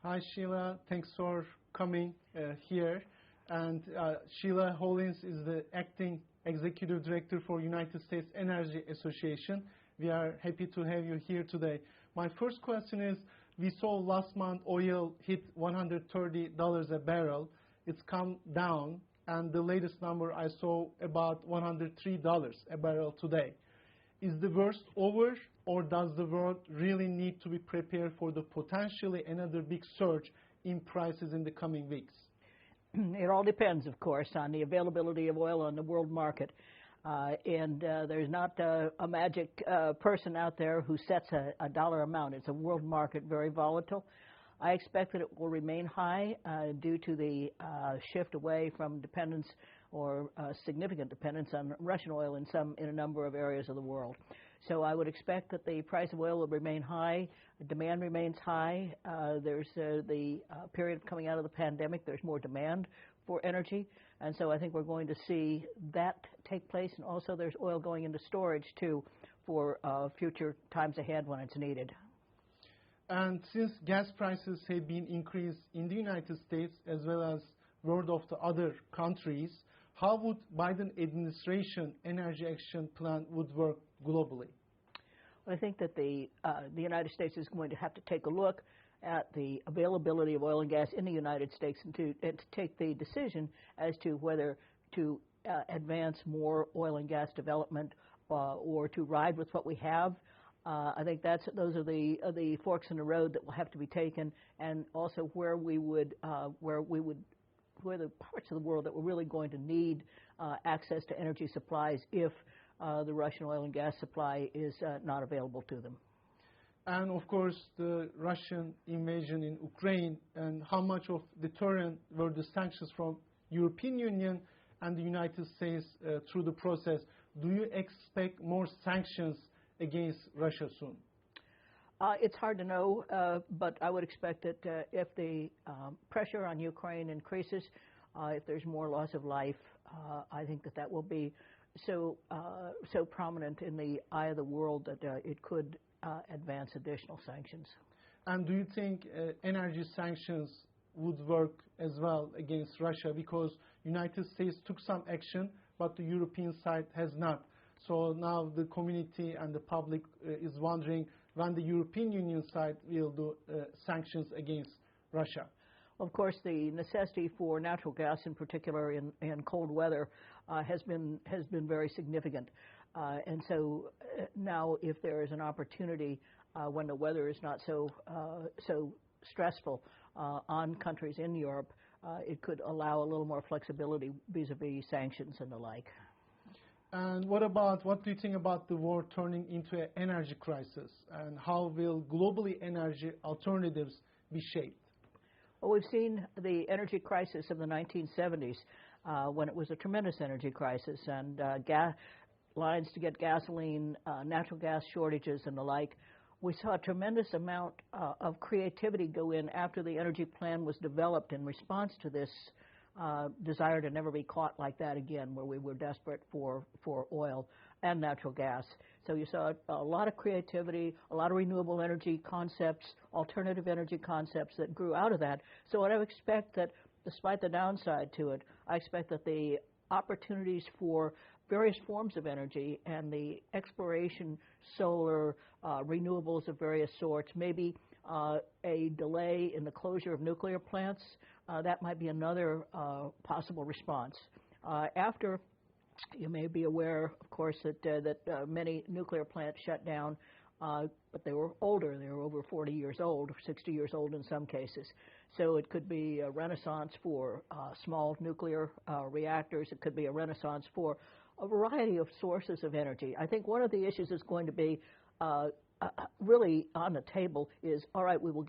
Hi, Sheila. Thanks for coming here. And Sheila Hollis is the acting executive director for United States Energy Association. We are happy to have you here today. My first question is, we saw last month oil hit $130 a barrel. It's come down, and the latest number I saw about $103 a barrel today. Is the worst over, or does the world really need to be prepared for the potentially another big surge in prices in the coming weeks? It all depends, of course, on the availability of oil on the world market. There's not a magic person out there who sets a dollar amount. It's a world market, very volatile. I expect that it will remain high due to the shift away from dependence or significant dependence on Russian oil in a number of areas of the world. So I would expect that the price of oil will remain high, demand remains high. There's the period coming out of the pandemic, there's more demand for energy, and so I think we're going to see that take place, and also there's oil going into storage too for future times ahead when it's needed. And since gas prices have been increased in the United States as well as world of the other countries, how would Biden administration energy action plan would work globally? Well, I think that the United States is going to have to take a look at the availability of oil and gas in the United States and to take the decision as to whether to advance more oil and gas development or to ride with what we have. I think those are the forks in the road that will have to be taken, and also where the parts of the world that we're really going to need access to energy supplies if the Russian oil and gas supply is not available to them. And of course, the Russian invasion in Ukraine, and how much of deterrent were the sanctions from European Union and the United States through the process? Do you expect more sanctions against Russia soon? It's hard to know, but I would expect that if the pressure on Ukraine increases, if there's more loss of life, I think that will be so prominent in the eye of the world that it could advance additional sanctions. And do you think energy sanctions would work as well against Russia? Because United States took some action, but the European side has not. So now the community and the public is wondering when the European Union side will do sanctions against Russia. Of course, the necessity for natural gas, in particular in cold weather, has been very significant. And so now, if there is an opportunity when the weather is not so stressful on countries in Europe, it could allow a little more flexibility vis-a-vis sanctions and the like. And what do you think about the war turning into an energy crisis, and how will globally energy alternatives be shaped? Well, we've seen the energy crisis of the 1970s when it was a tremendous energy crisis, and lines to get gasoline, natural gas shortages and the like. We saw a tremendous amount of creativity go in after the energy plan was developed in response to this desire to never be caught like that again, where we were desperate for oil and natural gas. So you saw a lot of creativity, a lot of renewable energy concepts, alternative energy concepts that grew out of that. So what I would expect that, despite the downside to it, I expect that the opportunities for various forms of energy and the exploration, solar, renewables of various sorts, maybe a delay in the closure of nuclear plants, that might be another possible response. After, you may be aware, of course, that many nuclear plants shut down, but they were older. They were over 40 years old, 60 years old in some cases. So it could be a renaissance for small nuclear reactors. It could be a renaissance for a variety of sources of energy. I think one of the issues is going to be really on the table is, all right, we will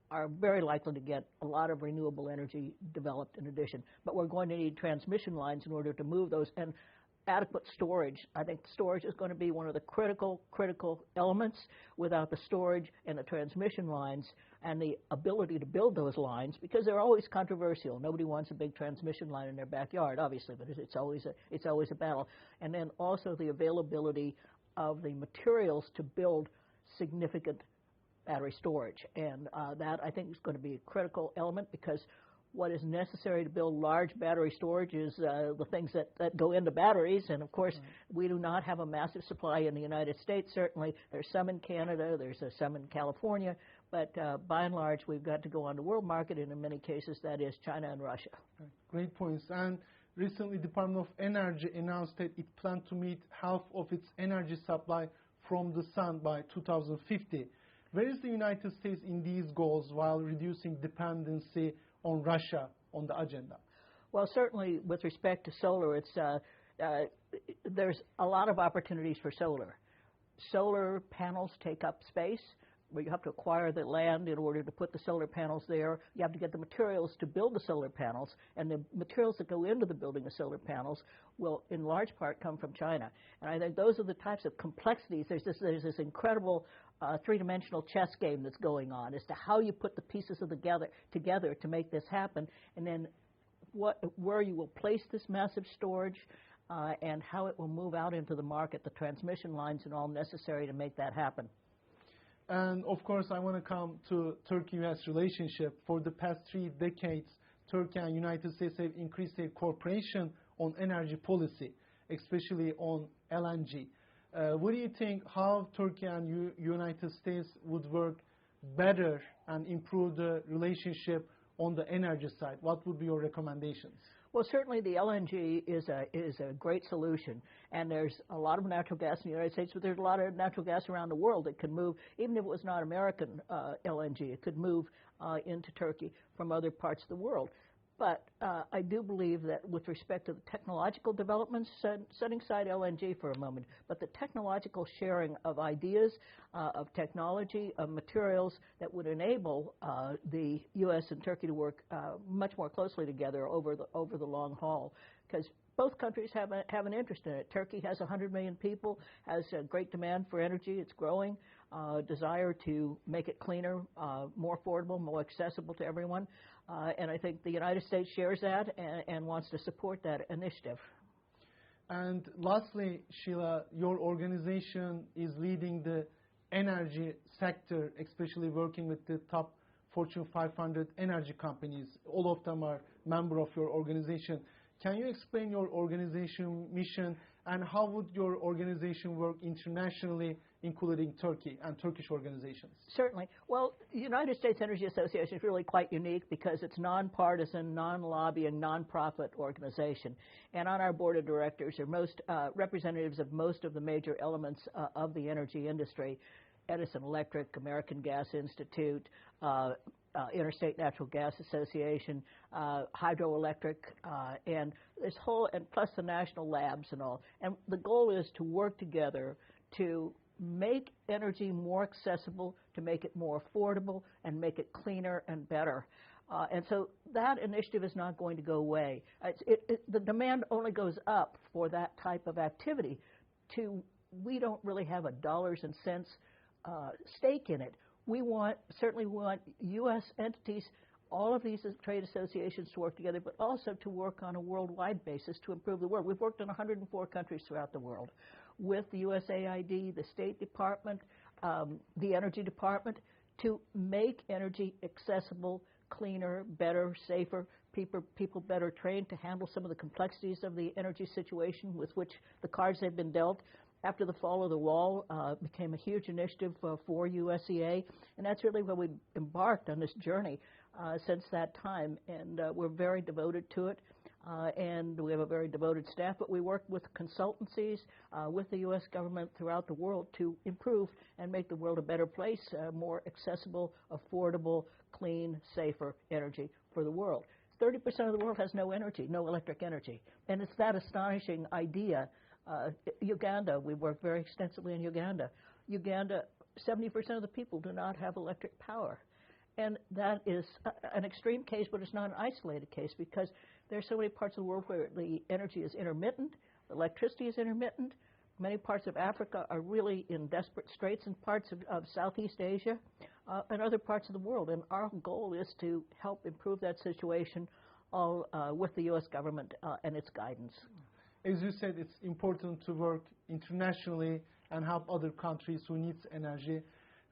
are very likely to get a lot of renewable energy developed in addition, but we're going to need transmission lines in order to move those, and adequate storage. I think storage is going to be one of the critical elements. Without the storage and the transmission lines and the ability to build those lines, because they're always controversial. Nobody wants a big transmission line in their backyard, obviously, but it's always a battle. And then also the availability of the materials to build significant battery storage. And that, I think, is going to be a critical element, because what is necessary to build large battery storage is the things that go into batteries. And, of course, we do not have a massive supply in the United States, certainly. There's some in Canada. There's some in California. But by and large, we've got to go on the world market, and in many cases, that is China and Russia. Great points. And recently, Department of Energy announced that it planned to meet half of its energy supply from the sun by 2050. Where is the United States in these goals while reducing dependency on Russia on the agenda? Well, certainly with respect to solar, there's a lot of opportunities for solar. Solar panels take up space, where you have to acquire the land in order to put the solar panels there. You have to get the materials to build the solar panels, and the materials that go into the building of solar panels will, in large part, come from China. And I think those are the types of complexities. There's this incredible three-dimensional chess game that's going on as to how you put the pieces of together to make this happen, and then where you will place this massive storage, and how it will move out into the market, the transmission lines and all necessary to make that happen. And, of course, I want to come to Turkey-U.S. relationship. For the past 3 decades, Turkey and United States have increased their cooperation on energy policy, especially on LNG. What do you think, how Turkey and United States would work better and improve the relationship on the energy side? What would be your recommendations? Well, certainly the LNG is a great solution, and there's a lot of natural gas in the United States, but there's a lot of natural gas around the world that can move, even if it was not American LNG, it could move into Turkey from other parts of the world. But I do believe that with respect to the technological developments, setting aside LNG for a moment, but the technological sharing of ideas, of technology, of materials that would enable the U.S. and Turkey to work much more closely together over the long haul, because both countries have an interest in it. Turkey has 100 million people, has a great demand for energy. It's growing, desire to make it cleaner, more affordable, more accessible to everyone. And I think the United States shares that and wants to support that initiative. And lastly, Sheila, your organization is leading the energy sector, especially working with the top Fortune 500 energy companies. All of them are member of your organization. Can you explain your organization mission, and how would your organization work internationally, including Turkey and Turkish organizations? Certainly. Well, the United States Energy Association is really quite unique because it's nonpartisan, non-lobbying, non-profit organization. And on our board of directors are most representatives of most of the major elements of the energy industry: Edison Electric, American Gas Institute, Interstate Natural Gas Association, hydroelectric, and this whole, and plus the national labs and all. And the goal is to work together to make energy more accessible, to make it more affordable, and make it cleaner and better. And so that initiative is not going to go away. The demand only goes up for that type of activity. We don't really have a dollars and cents stake in it. We certainly want U.S. entities, all of these trade associations, to work together, but also to work on a worldwide basis to improve the world. We've worked in 104 countries throughout the world with the USAID, the State Department, the Energy Department, to make energy accessible, cleaner, better, safer, people better trained to handle some of the complexities of the energy situation with which the cards they've been dealt. After the fall of the wall, became a huge initiative for USEA, and that's really where we embarked on this journey since that time, and we're very devoted to it, and we have a very devoted staff, but we work with consultancies, with the U.S. government throughout the world to improve and make the world a better place, more accessible, affordable, clean, safer energy for the world. 30% of the world has no energy, no electric energy, and it's that astonishing idea. Uganda, we work very extensively in Uganda. Uganda, 70% of the people do not have electric power. And that is an extreme case, but it's not an isolated case, because there are so many parts of the world where the energy is intermittent, the electricity is intermittent. Many parts of Africa are really in desperate straits, in parts of Southeast Asia and other parts of the world. And our goal is to help improve that situation, all with the U.S. government and its guidance. As you said, it's important to work internationally and help other countries who need energy.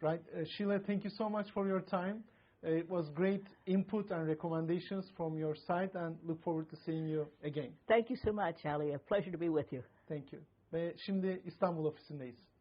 Right. Sheila, thank you so much for your time. It was great input and recommendations from your side, and look forward to seeing you again. Thank you so much, Ali. A pleasure to be with you. Thank you. Ve şimdi İstanbul ofisindeyiz.